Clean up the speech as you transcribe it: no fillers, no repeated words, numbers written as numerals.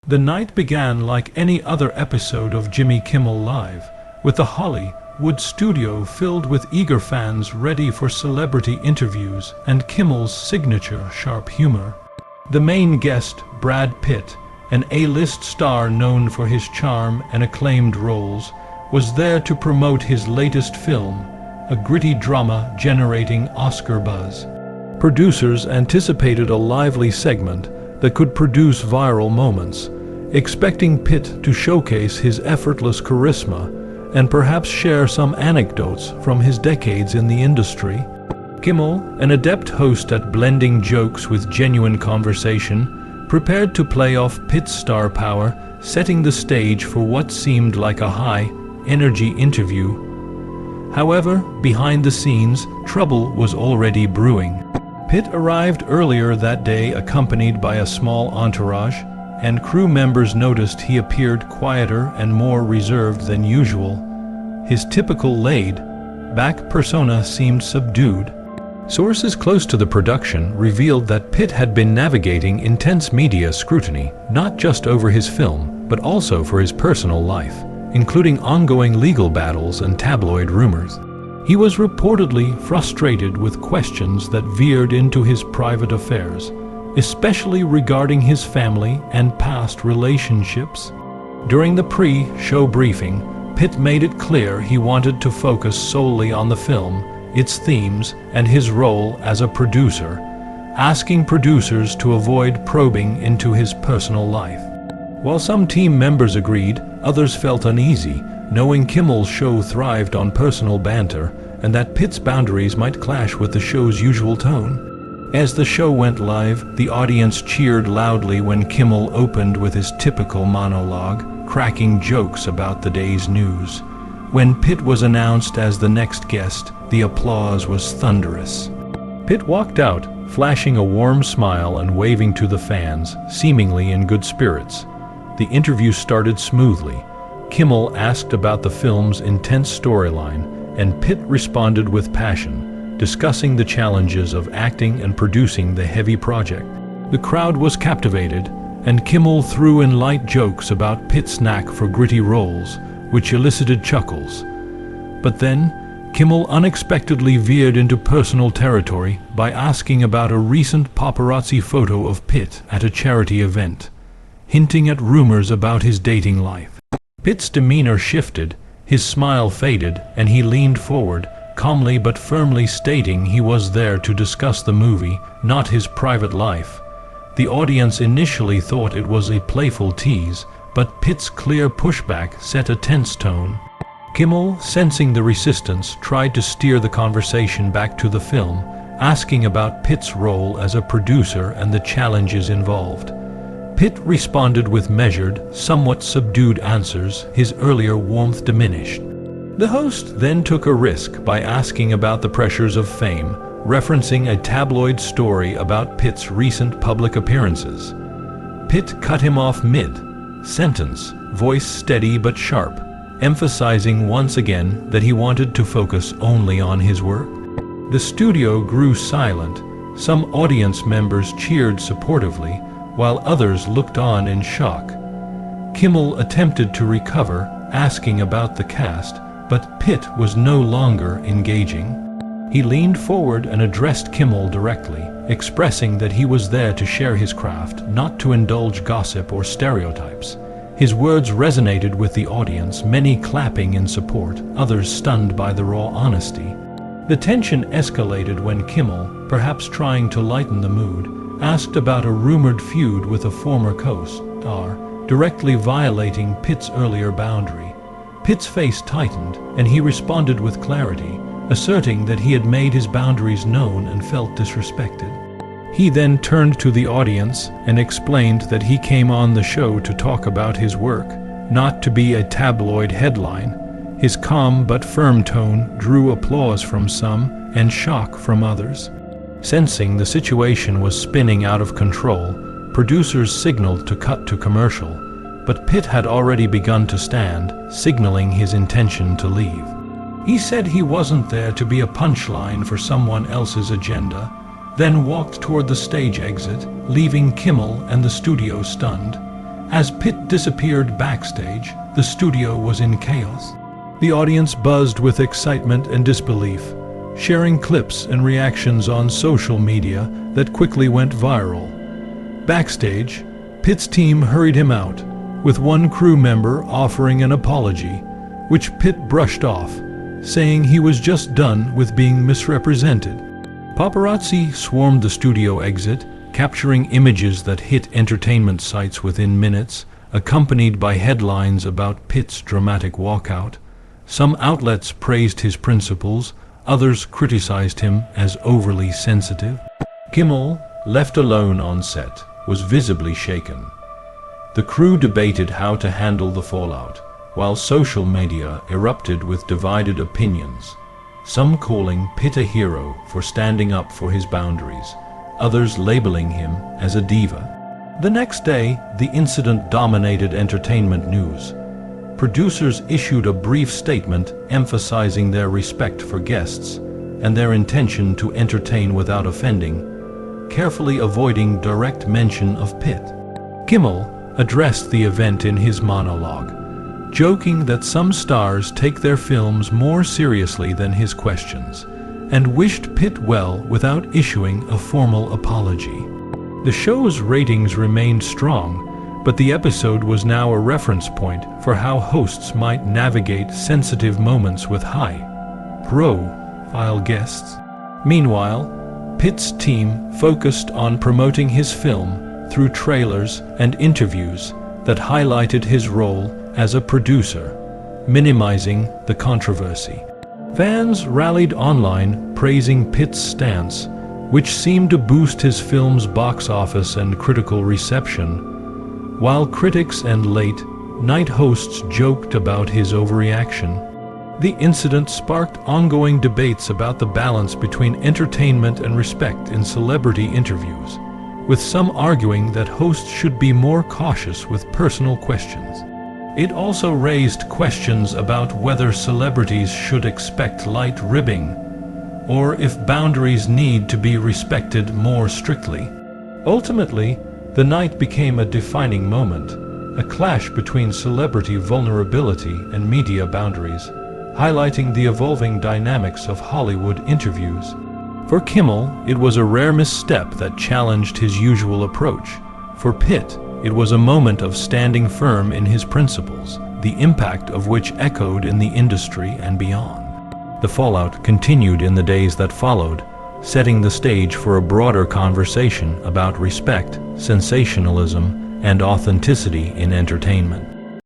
The night began like any other episode of Jimmy Kimmel Live, with the Hollywood studio filled with eager fans ready for celebrity interviews and Kimmel's signature sharp humor. The main guest, Brad Pitt, an A-list star known for his charm and acclaimed roles, was there to promote his latest film, a gritty drama generating Oscar buzz. Producers anticipated a lively segment that could produce viral moments, expecting Pitt to showcase his effortless charisma and perhaps share some anecdotes from his decades in the industry. Kimmel, an adept host at blending jokes with genuine conversation, prepared to play off Pitt's star power, setting the stage for what seemed like a high-energy interview. However, behind the scenes, trouble was already brewing. Pitt arrived earlier that day accompanied by a small entourage, and crew members noticed he appeared quieter and more reserved than usual. His typical laid-back persona seemed subdued. Sources close to the production revealed that Pitt had been navigating intense media scrutiny, not just over his film, but also for his personal life, including ongoing legal battles and tabloid rumors. He was reportedly frustrated with questions that veered into his private affairs, especially regarding his family and past relationships. During the pre-show briefing, Pitt made it clear he wanted to focus solely on the film, its themes, and his role as a producer, asking producers to avoid probing into his personal life. While some team members agreed, others felt uneasy, knowing Kimmel's show thrived on personal banter and that Pitt's boundaries might clash with the show's usual tone. As the show went live, the audience cheered loudly when Kimmel opened with his typical monologue, cracking jokes about the day's news. When Pitt was announced as the next guest, the applause was thunderous. Pitt walked out, flashing a warm smile and waving to the fans, seemingly in good spirits. The interview started smoothly. Kimmel asked about the film's intense storyline, and Pitt responded with passion, discussing the challenges of acting and producing the heavy project. The crowd was captivated, and Kimmel threw in light jokes about Pitt's knack for gritty roles, which elicited chuckles. But then, Kimmel unexpectedly veered into personal territory by asking about a recent paparazzi photo of Pitt at a charity event, hinting at rumors about his dating life. Pitt's demeanor shifted, his smile faded, and he leaned forward, calmly but firmly stating he was there to discuss the movie, not his private life. The audience initially thought it was a playful tease, but Pitt's clear pushback set a tense tone. Kimmel, sensing the resistance, tried to steer the conversation back to the film, asking about Pitt's role as a producer and the challenges involved. Pitt responded with measured, somewhat subdued answers, his earlier warmth diminished. The host then took a risk by asking about the pressures of fame, referencing a tabloid story about Pitt's recent public appearances. Pitt cut him off mid-sentence, voice steady but sharp, emphasizing once again that he wanted to focus only on his work. The studio grew silent. Some audience members cheered supportively, while others looked on in shock. Kimmel attempted to recover, asking about the cast, but Pitt was no longer engaging. He leaned forward and addressed Kimmel directly, expressing that he was there to share his craft, not to indulge gossip or stereotypes. His words resonated with the audience, many clapping in support, others stunned by the raw honesty. The tension escalated when Kimmel, perhaps trying to lighten the mood, asked about a rumored feud with a former co-star, directly violating Pitt's earlier boundary. Pitt's face tightened, and he responded with clarity, asserting that he had made his boundaries known and felt disrespected. He then turned to the audience and explained that he came on the show to talk about his work, not to be a tabloid headline. His calm but firm tone drew applause from some and shock from others. Sensing the situation was spinning out of control, producers signaled to cut to commercial, but Pitt had already begun to stand, signaling his intention to leave. He said he wasn't there to be a punchline for someone else's agenda, then walked toward the stage exit, leaving Kimmel and the studio stunned. As Pitt disappeared backstage, the studio was in chaos. The audience buzzed with excitement and disbelief, sharing clips and reactions on social media that quickly went viral. Backstage, Pitt's team hurried him out, with one crew member offering an apology, which Pitt brushed off, saying he was just done with being misrepresented. Paparazzi swarmed the studio exit, capturing images that hit entertainment sites within minutes, accompanied by headlines about Pitt's dramatic walkout. Some outlets praised his principles, others criticized him as overly sensitive. Kimmel, left alone on set, was visibly shaken. The crew debated how to handle the fallout, while social media erupted with divided opinions, some calling Pitt a hero for standing up for his boundaries, others labeling him as a diva. The next day, the incident dominated entertainment news. Producers issued a brief statement emphasizing their respect for guests and their intention to entertain without offending, carefully avoiding direct mention of Pitt. Kimmel addressed the event in his monologue, joking that some stars take their films more seriously than his questions, and wished Pitt well without issuing a formal apology. The show's ratings remained strong, but the episode was now a reference point for how hosts might navigate sensitive moments with high-profile guests. Meanwhile, Pitt's team focused on promoting his film through trailers and interviews that highlighted his role as a producer, minimizing the controversy. Fans rallied online praising Pitt's stance, which seemed to boost his film's box office and critical reception, while critics and late-night hosts joked about his overreaction. The incident sparked ongoing debates about the balance between entertainment and respect in celebrity interviews, with some arguing that hosts should be more cautious with personal questions. It also raised questions about whether celebrities should expect light ribbing, or if boundaries need to be respected more strictly. Ultimately, the night became a defining moment, a clash between celebrity vulnerability and media boundaries, highlighting the evolving dynamics of Hollywood interviews. For Kimmel, it was a rare misstep that challenged his usual approach. For Pitt, it was a moment of standing firm in his principles, the impact of which echoed in the industry and beyond. The fallout continued in the days that followed, setting the stage for a broader conversation about respect, sensationalism, and authenticity in entertainment.